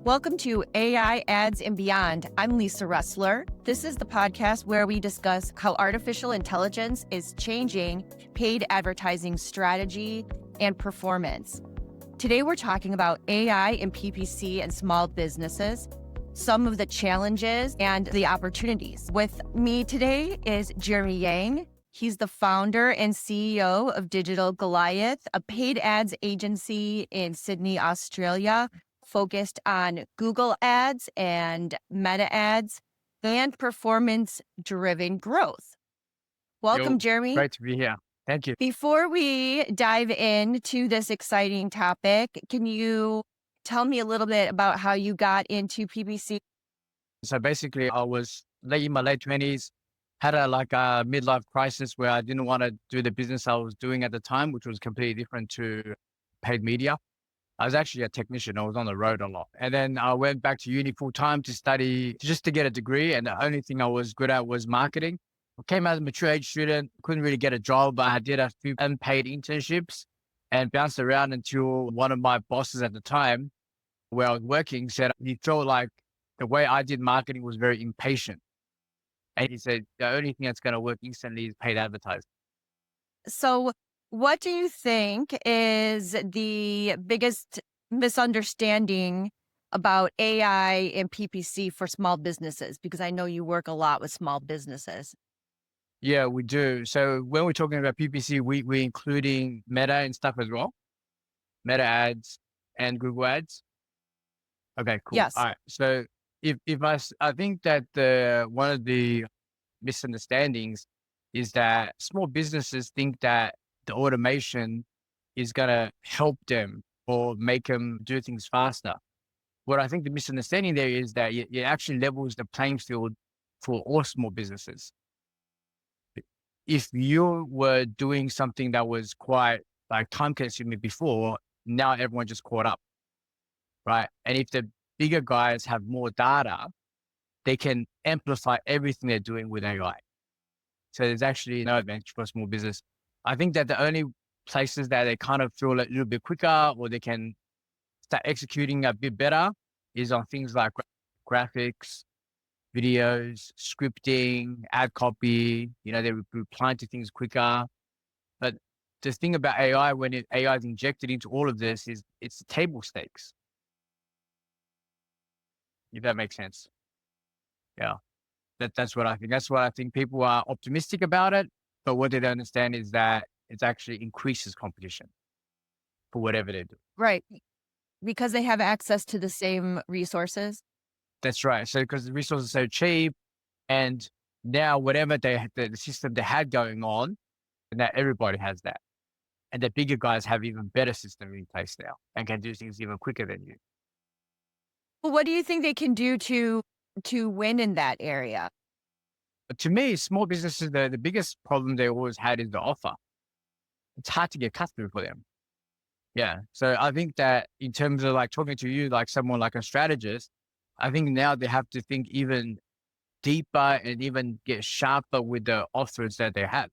Welcome to AI Ads and Beyond. I'm Lisa Raehsler. This is the podcast where we discuss how artificial intelligence is changing paid advertising strategy and performance. Today, we're talking about AI and PPC and small businesses, some of the challenges and the opportunities. With me today is Jeremy Yang. He's the founder and CEO of Digital Goliath, a paid ads agency in Sydney, Australia, focused on Google ads and Meta ads and performance-driven growth. Welcome, Jeremy. Great to be here. Thank you. Before we dive into this exciting topic, can you tell me a little bit about how you got into PPC? So basically, I was in my late 20s, had a midlife crisis where I didn't want to do the business I was doing at the time, which was completely different to paid media. I was actually a technician. I was on the road a lot. And then I went back to uni full time to study, just to get a degree. And the only thing I was good at was marketing. I came out as a mature age student, couldn't really get a job, but I did a few unpaid internships and bounced around until one of my bosses at the time where I was working said he felt like the way I did marketing was very impatient. And he said, the only thing that's going to work instantly is paid advertising. So what do you think is the biggest misunderstanding about AI and PPC for small businesses? Because I know you work a lot with small businesses. Yeah, we do. So when we're talking about PPC, we're including Meta and stuff as well. Meta ads and Google ads. Okay, cool. Yes. All right. So I think that one of the misunderstandings is that small businesses think that the automation is going to help them or make them do things faster. What I think the misunderstanding there is that it actually levels the playing field for all small businesses. If you were doing something that was quite time consuming before, now everyone just caught up, right? And if the bigger guys have more data, they can amplify everything they're doing with AI. So there's actually no advantage for a small business. I think that the only places that they kind of feel a little bit quicker or they can start executing a bit better is on things like graphics, videos, scripting, ad copy. They reply to things quicker. But the thing about AI, when AI is injected into all of this, is it's table stakes. If that makes sense. Yeah. That's what I think. That's what I think. People are optimistic about it, but what they don't understand is that it actually increases competition for whatever they do. Right. Because they have access to the same resources. That's right. So because the resources are so cheap, and now whatever the system they had going on, now everybody has that. And the bigger guys have even better system in place now and can do things even quicker than you. Well, what do you think they can do to win in that area? But to me, small businesses, the biggest problem they always had is the offer. It's hard to get customers for them. Yeah. So I think that in terms of talking to you, like someone like a strategist, I think now they have to think even deeper and even get sharper with the offers that they have.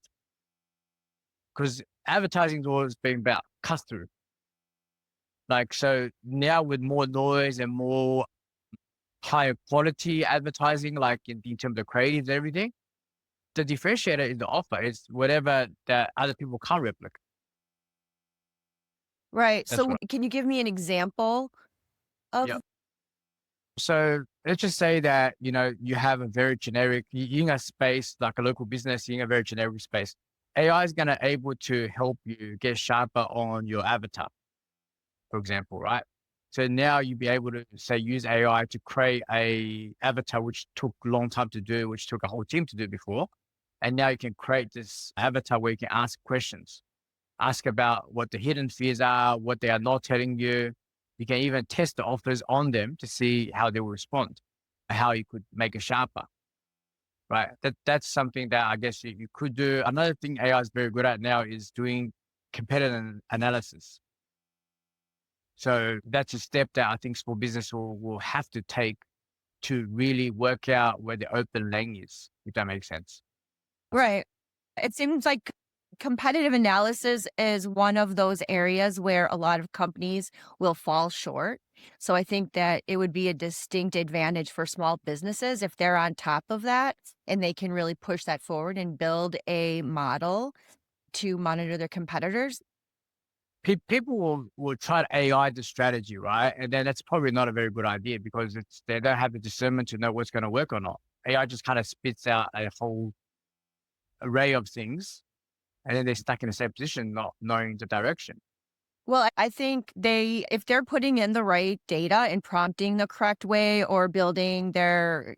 Because advertising has always been about customer. So now with more noise and more higher quality advertising, in terms of creatives and everything, the differentiator is the offer. It's whatever that other people can't replicate. Right. That's So right. can you give me an example of? Yep. So let's just say that, you have a very generic, you're in a space, like a local business, you're in a very generic space. AI is going to able to help you get sharper on your avatar, for example, right? So now you'll be able to use AI to create a avatar, which took a long time to do, which took a whole team to do before. And now you can create this avatar where you can ask questions, ask about what the hidden fears are, what they are not telling you. You can even test the offers on them to see how they will respond, how you could make it sharper, right? That's something that I guess you could do. Another thing AI is very good at now is doing competitive analysis. So that's a step that I think small business will have to take to really work out where the open lane is, if that makes sense. Right. It seems like Competitive analysis is one of those areas where a lot of companies will fall short. So I think that it would be a distinct advantage for small businesses if they're on top of that and they can really push that forward and build a model to monitor their competitors. People will try to AI the strategy, right? And then that's probably not a very good idea because they don't have the discernment to know what's going to work or not. AI just kind of spits out a whole array of things, and then they're stuck in the same position, not knowing the direction. Well, I think if they're putting in the right data and prompting the correct way or building their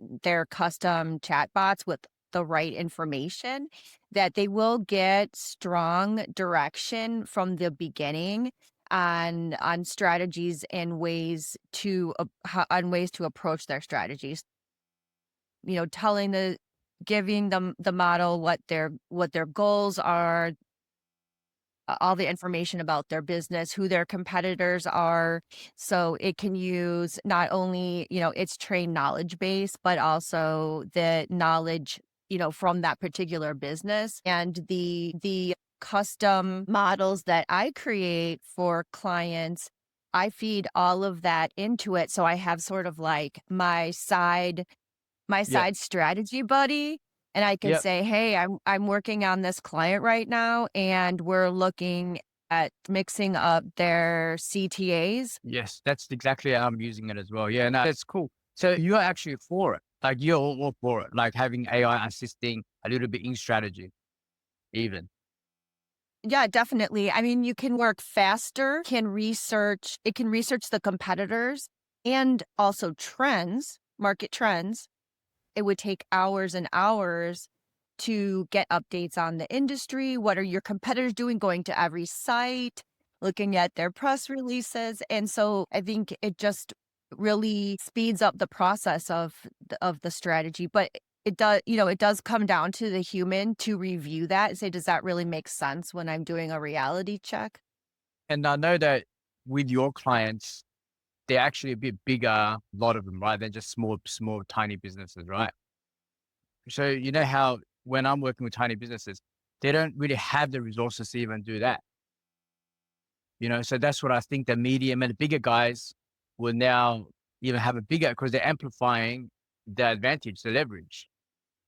custom chatbots with the right information, that they will get strong direction from the beginning on strategies and ways to approach their strategies. Telling giving them the model what their goals are, all the information about their business, who their competitors are. So it can use not only, its trained knowledge base, but also the knowledge, from that particular business and the custom models that I create for clients. I feed all of that into it. So I have sort of like my Yep. side strategy buddy, and I can Yep. say, "Hey, I'm working on this client right now, and we're looking at mixing up their CTAs." Yes, that's exactly how I'm using it as well. Yeah, no, that's cool. So you're actually for it. Like you're all for it. Like having AI assisting a little bit in strategy, even. Yeah, definitely. I mean, you can work faster, it can research the competitors and also trends, market trends. It would take hours and hours to get updates on the industry. What are your competitors doing? Going to every site, looking at their press releases. And so I think it just really speeds up the process of the strategy. But it does come down to the human to review that and say, does that really make sense when I'm doing a reality check? And I know that with your clients, they're actually a bit bigger, a lot of them, right? Than just small, tiny businesses, right? So you know how when I'm working with tiny businesses, they don't really have the resources to even do that. So that's what I think the medium and the bigger guys will now even have a bigger because they're amplifying the advantage, the leverage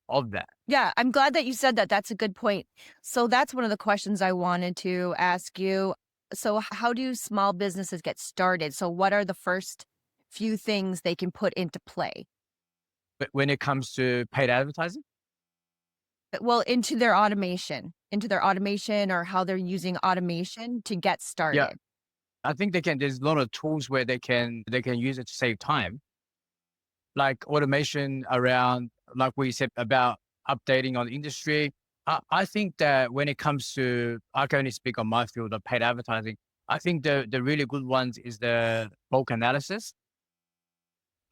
of that. Yeah, I'm glad that you said that. That's a good point. So that's one of the questions I wanted to ask you. So how do small businesses get started? So what are the first few things they can put into play? But when it comes to paid advertising, Well, into their automation or how they're using automation to get yeah, started. I think they can. There's a lot of tools where they can use it to save time, like automation around, like what you said about updating on the industry. I think that when it comes to, I can only speak on my field of paid advertising. I think the really good ones is the bulk analysis.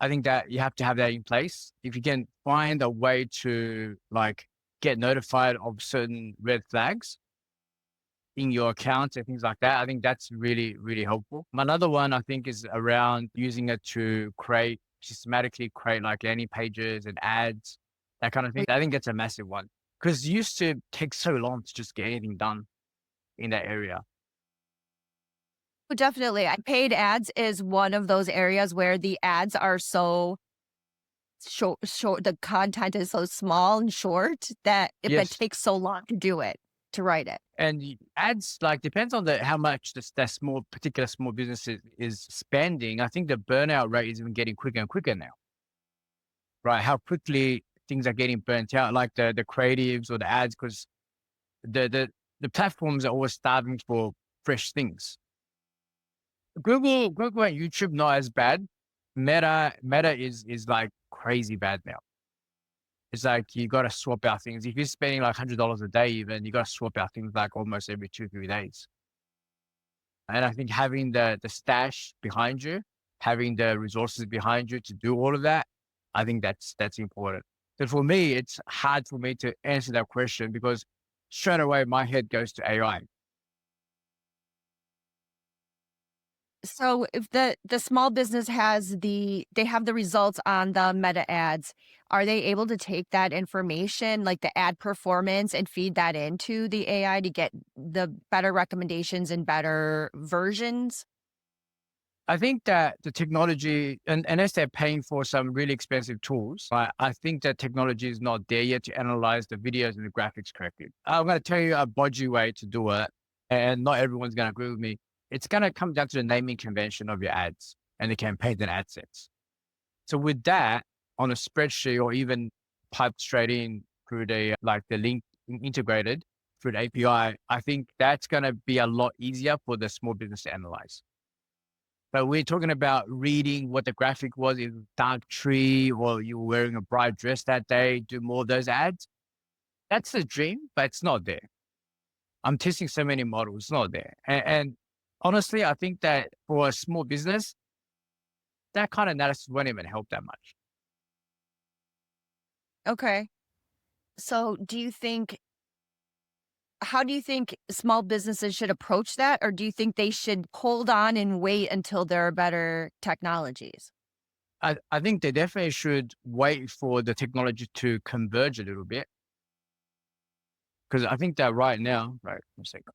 I think that you have to have that in place. If you can find a way to like get notified of certain red flags in your accounts and things like that, I think that's really, really helpful. Another one I think is around using it to systematically create like landing pages and ads, that kind of thing. I think that's a massive one because it used to take so long to just get anything done in that area. Definitely. Paid ads is one of those areas where the ads are so short, the content is so small and short that it Yes. takes so long to do it, to write it. And ads like depends on how much that particular small business is spending. I think the burnout rate is even getting quicker and quicker now, right? How quickly things are getting burnt out, like the creatives or the ads, because the, the the platforms are always starving for fresh things. Google and YouTube not as bad. Meta is like crazy bad now. It's like you got to swap out things. If you're spending like $100 a day, even you got to swap out things like almost every 2 3 days. And I think having the stash behind you, having the resources behind you to do all of that, I think that's important. But for me, it's hard for me to answer that question because straight away my head goes to AI. So if the small business they have the results on the meta ads, are they able to take that information, like the ad performance, and feed that into the AI to get the better recommendations and better versions? I think that the technology, and unless they're paying for some really expensive tools, I think that technology is not there yet to analyze the videos and the graphics correctly. I'm going to tell you a bodgy way to do it, and not everyone's going to agree with me. It's going to come down to the naming convention of your ads and the campaigns and ad sets. So with that, on a spreadsheet or even piped straight in through the link integrated through the API, I think that's going to be a lot easier for the small business to analyze. But we're talking about reading what the graphic was in dark tree, or you were wearing a bright dress that day, do more of those ads. That's the dream, but it's not there. I'm testing so many models, it's not there. And honestly, I think that for a small business, that kind of analysis won't even help that much. Okay. So, how do you think small businesses should approach that? Or do you think they should hold on and wait until there are better technologies? I think they definitely should wait for the technology to converge a little bit. Because I think that right now, right, one second.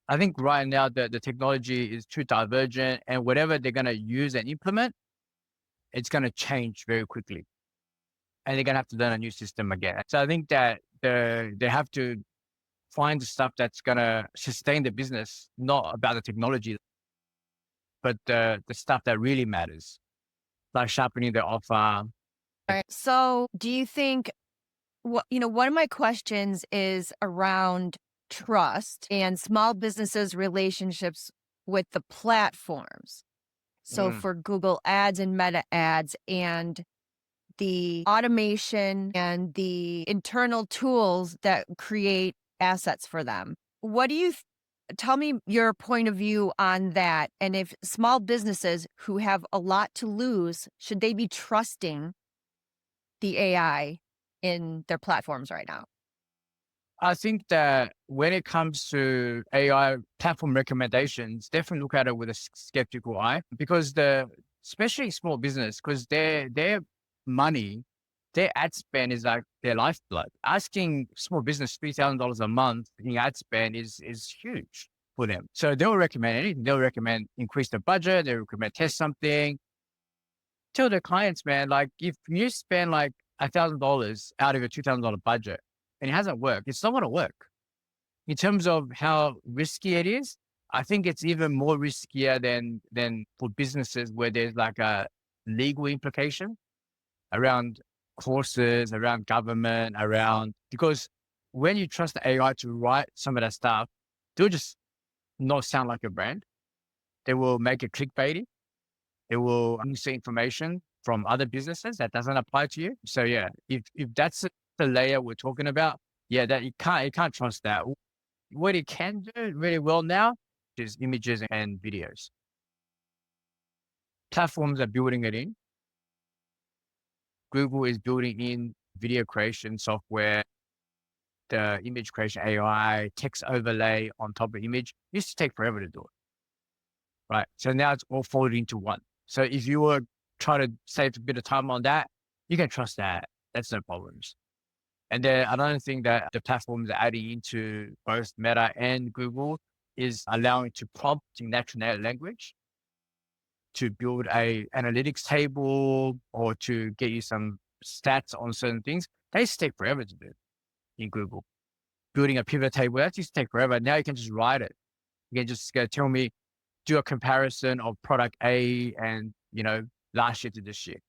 I think right now the technology is too divergent, and whatever they're going to use and implement, it's going to change very quickly. And they're going to have to learn a new system again. So I think that they have to find the stuff that's going to sustain the business, not about the technology, but the stuff that really matters, like sharpening the offer. Right. So, do you think one of my questions is around trust and small businesses' relationships with the platforms. So, Mm, for Google Ads and Meta Ads and the automation and the internal tools that create assets for them. What do you tell me your point of view on that? And if small businesses who have a lot to lose, should they be trusting the AI in their platforms right now? I think that when it comes to AI platform recommendations, definitely look at it with a skeptical eye, because especially small business, because their money, their ad spend is like their lifeblood. Asking small business $3,000 a month in ad spend is huge for them. So they'll recommend anything. They'll recommend increase the budget. They recommend test something. Tell their clients, man, like if you spend like $1,000 out of your $2,000 budget and it hasn't worked, it's not going to work. In terms of how risky it is, I think it's even more riskier than for businesses where there's like a legal implication around courses, around government, because when you trust the AI to write some of that stuff, they'll just not sound like a brand. They will make it clickbaity. It will insert information from other businesses that doesn't apply to you. So yeah, if that's the layer we're talking about, yeah, that you can't trust that. What it can do really well now is images and videos. Platforms are building it in. Google is building in video creation software, the image creation AI, text overlay on top of image. It used to take forever to do it, right? So now it's all folded into one. So if you were trying to save a bit of time on that, you can trust that. That's no problems. And then another thing that the platforms are adding into both Meta and Google is allowing to prompt in natural language to build a analytics table or to get you some stats on certain things. They used to take forever to do in Google. Building a pivot table, that used to take forever. Now you can just write it. You can just go tell me, do a comparison of product A and, last year to this year.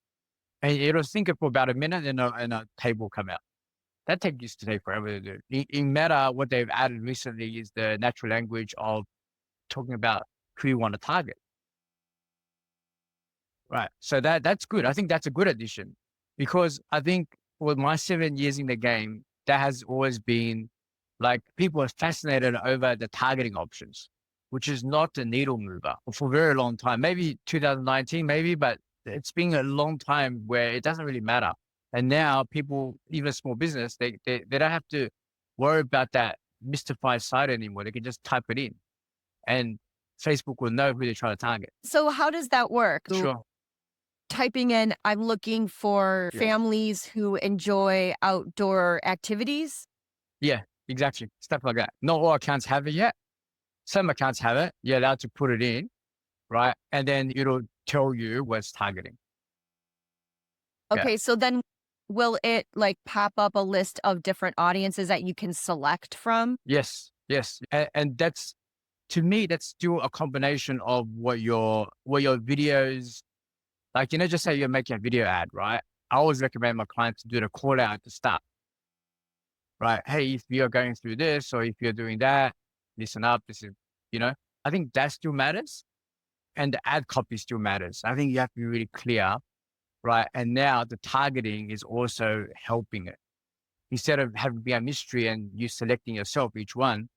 And it'll think it for about a minute and a table will come out. That used to take forever to do. In Meta, what they've added recently is the natural language of talking about who you want to target. Right. So that's good. I think that's a good addition, because I think with my 7 years in the game, that has always been like people are fascinated over the targeting options, which is not the needle mover for a very long time. Maybe 2019, maybe, but it's been a long time where it doesn't really matter. And now people, even small business, they don't have to worry about that mystified site anymore. They can just type it in and Facebook will know who they're trying to target. So, how does that work? Sure. typing in, I'm looking for Yeah. families who enjoy outdoor activities. Yeah, exactly. Stuff like that. Not all accounts have it yet. Some accounts have it. You're allowed to put it in, right? And then it'll tell you what's targeting. Yeah. Okay, so then will it like pop up a list of different audiences that you can select from? Yes. Yes. And that's, to me, that's still a combination of what your videos, like, just say you're making a video ad, right? I always recommend my clients to do the call out at the start, right? Hey, if you're going through this or if you're doing that, listen up. This is, you know, I think that still matters. And the ad copy still matters. I think you have to be really clear, right? And now the targeting is also helping it. Instead of having be a mystery and you selecting yourself each one,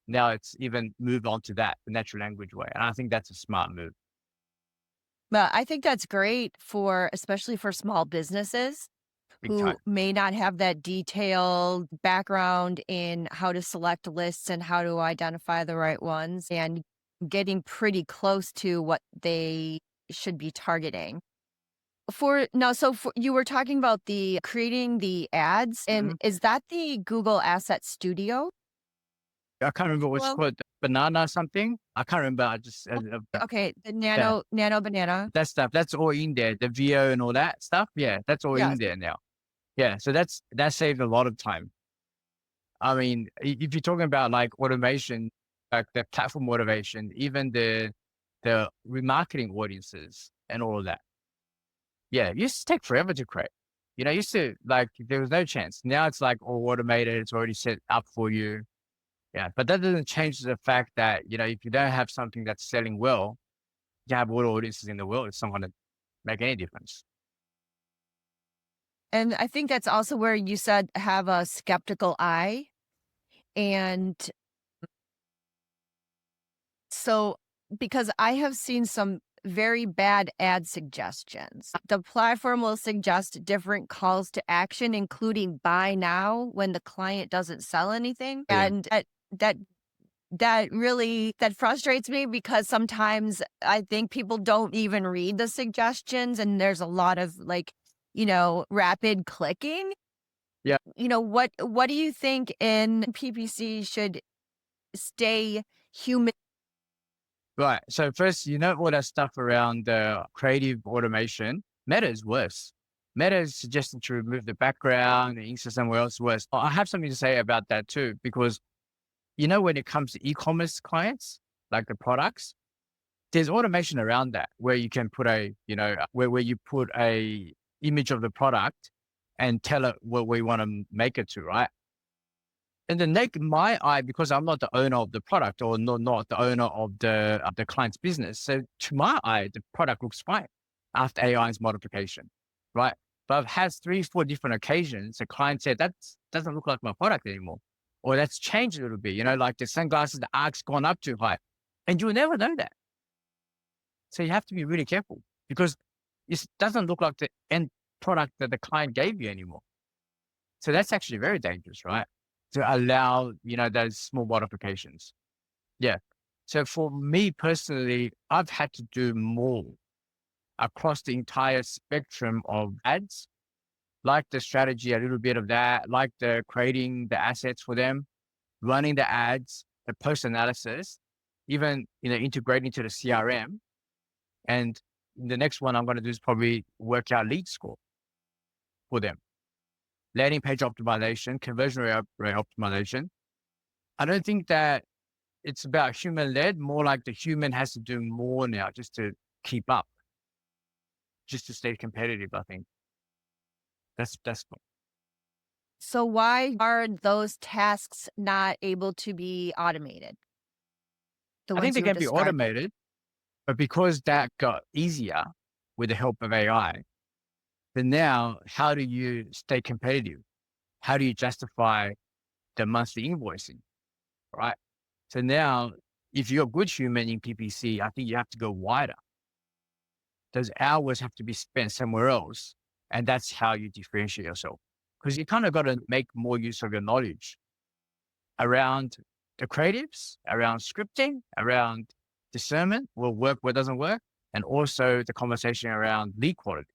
now it's even moved on to that, the natural language way. And I think that's a smart move. But I think that's great for, especially for small businesses Big who time. may not have that detailed background in how to select lists and how to identify the right ones and getting pretty close to what they should be targeting. For now, so for, you were talking about the creating the ads, and Mhm. is that the Google Asset Studio? I can't remember what's Well, called, banana something. I can't remember. I just, okay, the yeah, nano banana. that stuff, that's all in there. The VO and all that stuff. Yeah, that's all in Yes. there now. Yeah. So that saved a lot of time. I mean, if you're talking about like automation, like the platform automation, even the remarketing audiences and all of that. Yeah, it used to take forever to create. Used to like there was no chance. Now it's like all automated. It's already set up for you. Yeah, but that doesn't change the fact that if you don't have something that's selling well, you have all the audiences in the world. It's not going to make any difference. And I think that's also where you said have a skeptical eye. And so, because I have seen some very bad ad suggestions, the platform will suggest different calls to action, including buy now when the client doesn't sell anything. Yeah. And that that really that frustrates me because sometimes I think people don't even read the suggestions and there's a lot of like, rapid clicking. Yeah. What do you think in PPC should stay human? Right. So first, all that stuff around creative automation, Meta is worse. Meta is suggesting to remove the background and insert somewhere else worse. I have something to say about that too, because when it comes to e-commerce clients, like the products, there's automation around that where you can put where you put a image of the product and tell it what we want to make it to, right? And the naked my eye, because I'm not the owner of the product or not the owner of the client's business. So to my eye, the product looks fine after AI's modification, right? But I've had 3, 4 different occasions. The client said that doesn't look like my product anymore, or that's changed a little bit. Like the sunglasses, the arc's gone up too high, and you'll never know that. So you have to be really careful because it doesn't look like the end product that the client gave you anymore. So that's actually very dangerous, right? To allow, those small modifications. Yeah. So for me personally, I've had to do more across the entire spectrum of ads, like the strategy, a little bit of that, like the creating the assets for them, running the ads, the post analysis, even, integrating to the CRM. And the next one I'm going to do is probably work out lead score for them, landing page optimization, conversion rate optimization. I don't think that it's about human led, more like the human has to do more now just to keep up, just to stay competitive. I think that's So why are those tasks not able to be automated? The I think ones they you were can be describing. automated, but because that got easier with the help of AI, then now how do you stay competitive? How do you justify the monthly invoicing? Right. So now if you're a good human in PPC, I think you have to go wider. Those hours have to be spent somewhere else. And that's how you differentiate yourself. Because you kind of got to make more use of your knowledge around the creatives, around scripting, around discernment, what work, what doesn't work. and also the conversation around lead quality.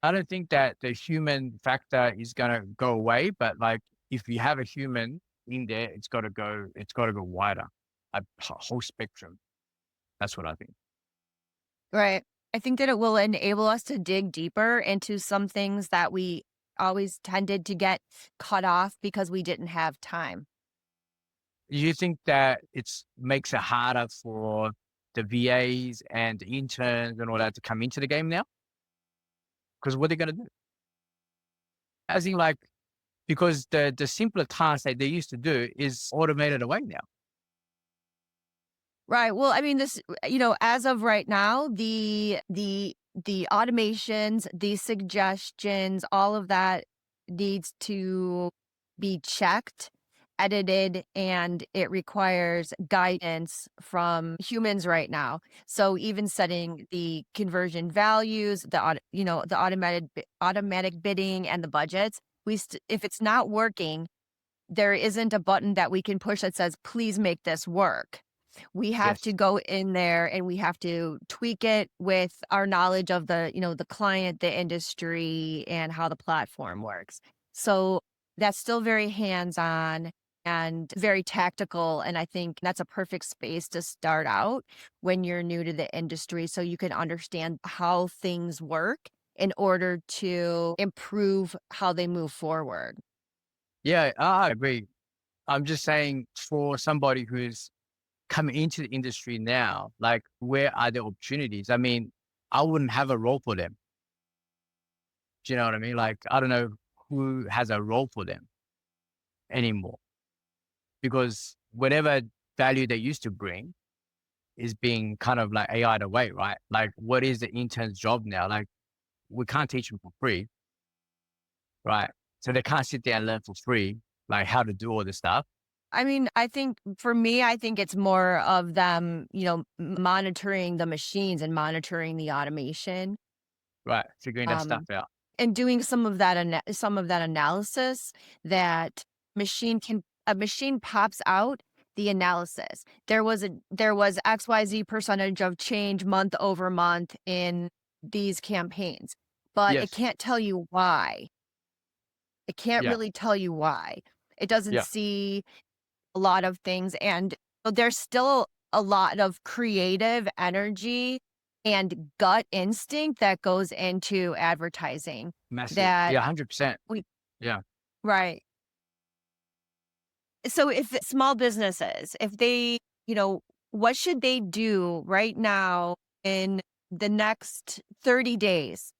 I don't think that the human factor is going to go away, but like if you have a human in there, it's got to go wider, whole spectrum. That's what I think. Right. I think that it will enable us to dig deeper into some things that we always tended to get cut off because we didn't have time. Do you think that it's makes it harder for the VAs and the interns and all that to come into the game now? Because what are they going to do? As in, like, because the simpler tasks that they used to do is automated away now. Right. Well, I mean, as of right now, the automations, the suggestions, all of that needs to be checked, edited, and it requires guidance from humans right now. So even setting the conversion values, the automatic bidding and the budgets, if it's not working, there isn't a button that we can push that says, please make this work. We have to Yes. go in there and we have to tweak it with our knowledge of the client, the industry, and how the platform works. So that's still very hands-on and very tactical. And I think that's a perfect space to start out when you're new to the industry so you can understand how things work in order to improve how they move forward. Yeah, I agree. I'm just saying for somebody who's coming into the industry now, like where are the opportunities? I mean, I wouldn't have a role for them. Do you know what I mean? Like, I don't know who has a role for them anymore because whatever value they used to bring is being kind of like AI'd away, right? Like, what is the intern's job now? Like, we can't teach them for free, right? So they can't sit there and learn for free, like how to do all this stuff. I mean, I think for me, I think it's more of them, monitoring the machines and monitoring the automation, Right. Figuring that stuff um, out. and doing some of that analysis that a machine pops out the analysis. There was XYZ percentage of change month over month in these campaigns, but it Yes. can't tell you why. It can't Yeah. really tell you why. It doesn't Yeah. see a lot of things, and there's still a lot of creative energy and gut instinct that goes into advertising Massive. that Yeah. 100%. we Yeah. right. So if small businesses, if they, what should they do right now in the next 30 days?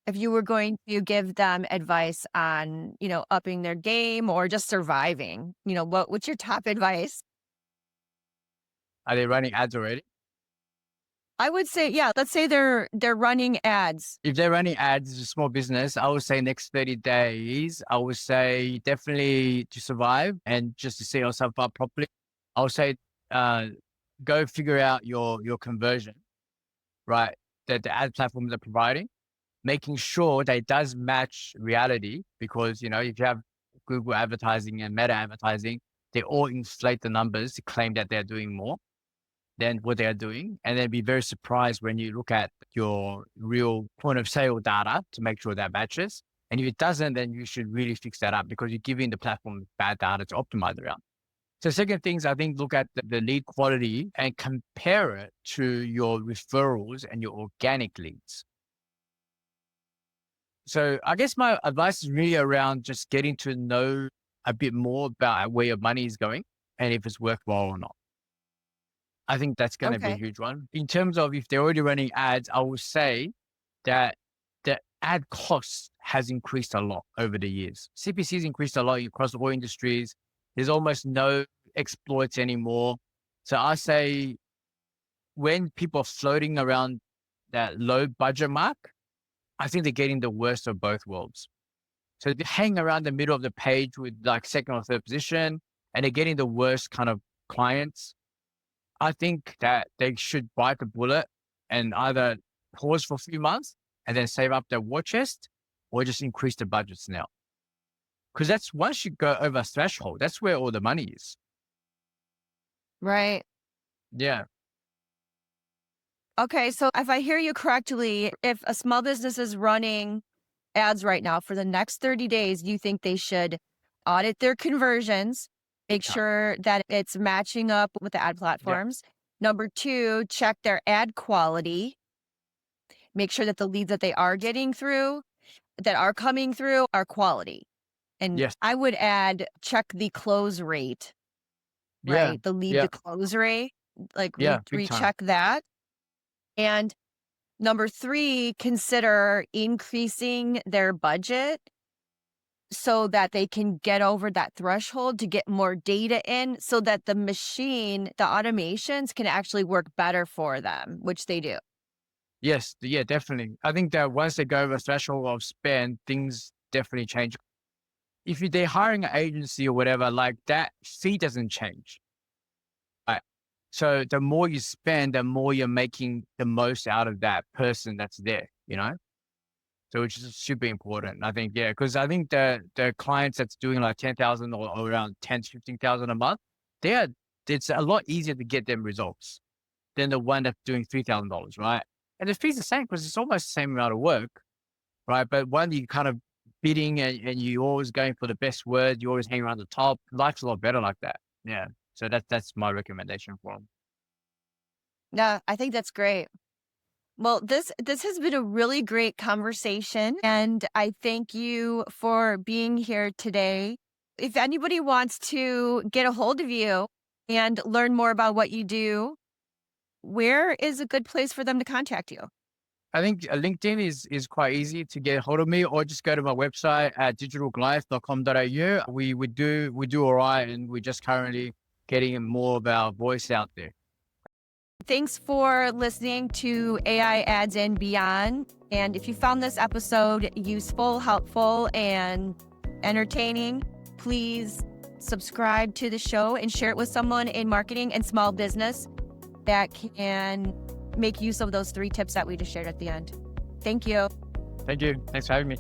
If you were going to give them advice on, upping their game or just surviving, what's your top advice? Are they running ads already? I would say, yeah, let's say they're running ads. If they're running ads as a small business, I would say next 30 days, I would say definitely to survive and just to set yourself up properly. I would say uh, go figure out your conversion, right? That the ad platforms are providing, making sure that it does match reality because, if you have Google advertising and Meta advertising, they all inflate the numbers to claim that they're doing more than what they're doing. And then be very surprised when you look at your real point of sale data to make sure that matches. And if it doesn't, then you should really fix that up because you're giving the platform bad data to optimize around. So second things, I think, look at the lead quality and compare it to your referrals and your organic leads. So I guess my advice is really around just getting to know a bit more about where your money is going and if it's worthwhile or not. I think that's going to be a Okay. huge one. In terms of if they're already running ads, I would say that the ad cost has increased a lot over the years. CPC's increased a lot across all industries. There's almost no exploits anymore. So I say when people are floating around that low budget mark, I think they're getting the worst of both worlds. So they hang around the middle of the page with like second or third position and they're getting the worst kind of clients. I think that they should bite the bullet and either pause for a few months and then save up their war chest or just increase the budgets now. Because that's once you go over a threshold, that's where all the money is. Right. Yeah. Okay, so if I hear you correctly, if a small business is running ads right now for the next 30 days, you think they should audit their conversions, make Yeah. sure that it's matching up with the ad Yeah. platforms. Number two, check their ad quality, make sure that the leads that they are getting through, that are coming through, are quality. And Yes. I would add check the close rate, Yeah. right? The lead Yeah. to close rate, like Yeah. Big time. recheck that. And number three, consider increasing their budget so that they can get over that threshold to get more data in so that the machine, the automations can actually work better for them, which they do. Yes. Yeah, definitely. I think that once they go over a threshold of spend, things definitely change. If they're hiring an agency or whatever, like that fee doesn't change. Right. So the more you spend, the more you're making the most out of that person that's there, you know? So which is super important. I think, yeah, because I think the clients that's doing like 10,000 or around 10 to 15,000 a month, they are, it's a lot easier to get them results than the one that's doing $3,000, right? And the fee's the same because it's almost the same amount of work, right? But one you kind of bidding and you always going for the best word, you always hang around the top. Life's a lot better like that. Yeah. So that's my recommendation for them. Yeah, I think that's great. Well, this has been a really great conversation, and I thank you for being here today. If anybody wants to get a hold of you and learn more about what you do, where is a good place for them to contact you? I think LinkedIn is quite easy to get a hold of me, or just go to my website at digitalgoliath.com.au. We do all right, and we're just currently getting more of our voice out there. Thanks for listening to AI Ads and Beyond. And if you found this episode useful, helpful, and entertaining, please subscribe to the show and share it with someone in marketing and small business that can make use of those 3 tips that we just shared at the end. Thank you. Thank you. Thanks for having me.